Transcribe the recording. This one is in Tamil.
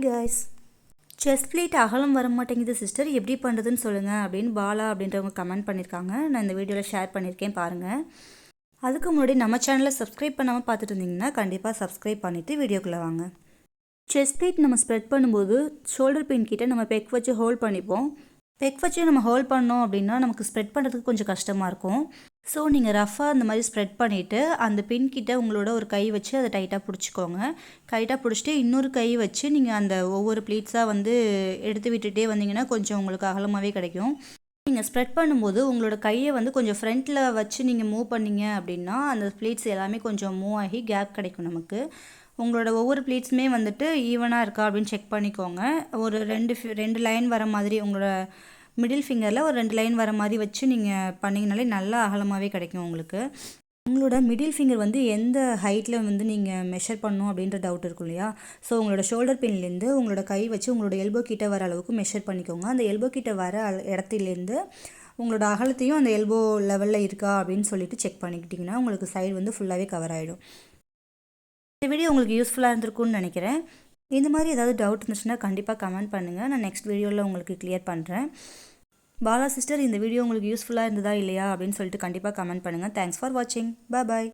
guys, செஸ்ட் பிளேட் அகலம் வர மாட்டேங்குது சிஸ்டர், எப்படி பண்ணுறதுன்னு சொல்லுங்கள் அப்படின்னு பாலா அப்படின்றவங்க கமெண்ட் பண்ணியிருக்காங்க. நான் இந்த வீடியோவில் ஷேர் பண்ணியிருக்கேன் பாருங்கள். அதுக்கு முன்னாடி நம்ம சேனலை சப்ஸ்கிரைப் பண்ணாமல் பார்த்துட்டு இருந்தீங்கன்னா கண்டிப்பாக சப்ஸ்கிரைப் பண்ணிவிட்டு வீடியோக்குள்ளே வாங்க. செஸ்ட் பிளேட் நம்ம ஸ்ப்ரெட் பண்ணும்போது ஷோல்டர் பின் கிட்ட நம்ம பெக் வச்சு ஹோல்ட் பண்ணிப்போம். பெக் வச்சு நம்ம ஹோல்ட் பண்ணோம் அப்படின்னா நமக்கு ஸ்ப்ரெட் பண்ணுறதுக்கு கொஞ்சம் கஷ்டமாக இருக்கும். ஸோ நீங்கள் ரஃபாக அந்த மாதிரி ஸ்ப்ரெட் பண்ணிவிட்டு அந்த பின் கிட்ட உங்களோட ஒரு கை வச்சு அதை டைட்டாக பிடிச்சிக்கோங்க. டைட்டாக பிடிச்சிட்டு இன்னொரு கை வச்சு நீங்கள் அந்த ஒவ்வொரு ப்ளீட்ஸாக வந்து எடுத்து விட்டுட்டே வந்தீங்கன்னா கொஞ்சம் உங்களுக்கு அகலமாகவே கிடைக்கும். நீங்கள் ஸ்ப்ரெட் பண்ணும்போது உங்களோட கையை வந்து கொஞ்சம் ஃப்ரண்ட்டில் வச்சு நீங்கள் மூவ் பண்ணிங்க அப்படின்னா அந்த ப்ளீட்ஸ் எல்லாமே கொஞ்சம் மூவ் ஆகி கேப் கிடைக்கும் நமக்கு. உங்களோட ஒவ்வொரு ப்ளீட்ஸுமே வந்துட்டு ஈவனாக இருக்கா அப்படின்னு செக் பண்ணிக்கோங்க. ஒரு ரெண்டு லைன் வர மாதிரி உங்களோட மிடில் ஃபிங்கரில் ஒரு 2 லைன் வர மாதிரி வச்சு நீங்கள் பண்ணிங்கனாலே நல்லா அகலமாகவே கிடைக்கும் உங்களுக்கு. உங்களோட மிடில் ஃபிங்கர் வந்து எந்த ஹைட்டில் வந்து நீங்கள் மெஷர் பண்ணணும் அப்படின்ற டவுட் இருக்கும் இல்லையா? ஸோ உங்களோட ஷோல்டர் பின்லேருந்து உங்களோட கை வச்சு உங்களோட எல்போ கிட்ட வர அளவுக்கு மெஷர் பண்ணிக்கோங்க. அந்த எல்போ கிட்ட வர இடத்துலேருந்து உங்களோட அகலத்தையும் அந்த எல்போ லெவலில் இருக்கா அப்படின்னு சொல்லிட்டு செக் பண்ணிக்கிட்டிங்கன்னா உங்களுக்கு சைடு வந்து ஃபுல்லாகவே கவர் ஆகிடும். இந்த வீடியோ உங்களுக்கு யூஸ்ஃபுல்லாக இருந்திருக்கும்னு நினைக்கிறேன். இந்த மாதிரி ஏதாவது டவுட் இருந்துச்சுன்னா கண்டிப்பாக கமெண்ட் பண்ணுங்கள். நான் நெக்ஸ்ட் வீடியோவில் உங்களுக்கு கிளியர் பண்ணுறேன். பாலா சிஸ்டர், இந்த வீடியோ உங்களுக்கு யூஸ்ஃபுல்லாக இருந்ததா இல்லையா அப்படின்னு சொல்லிட்டு கண்டிப்பாக கமெண்ட் பண்ணுங்கள். தேங்க்ஸ் ஃபார் வாட்சிங். பாய்.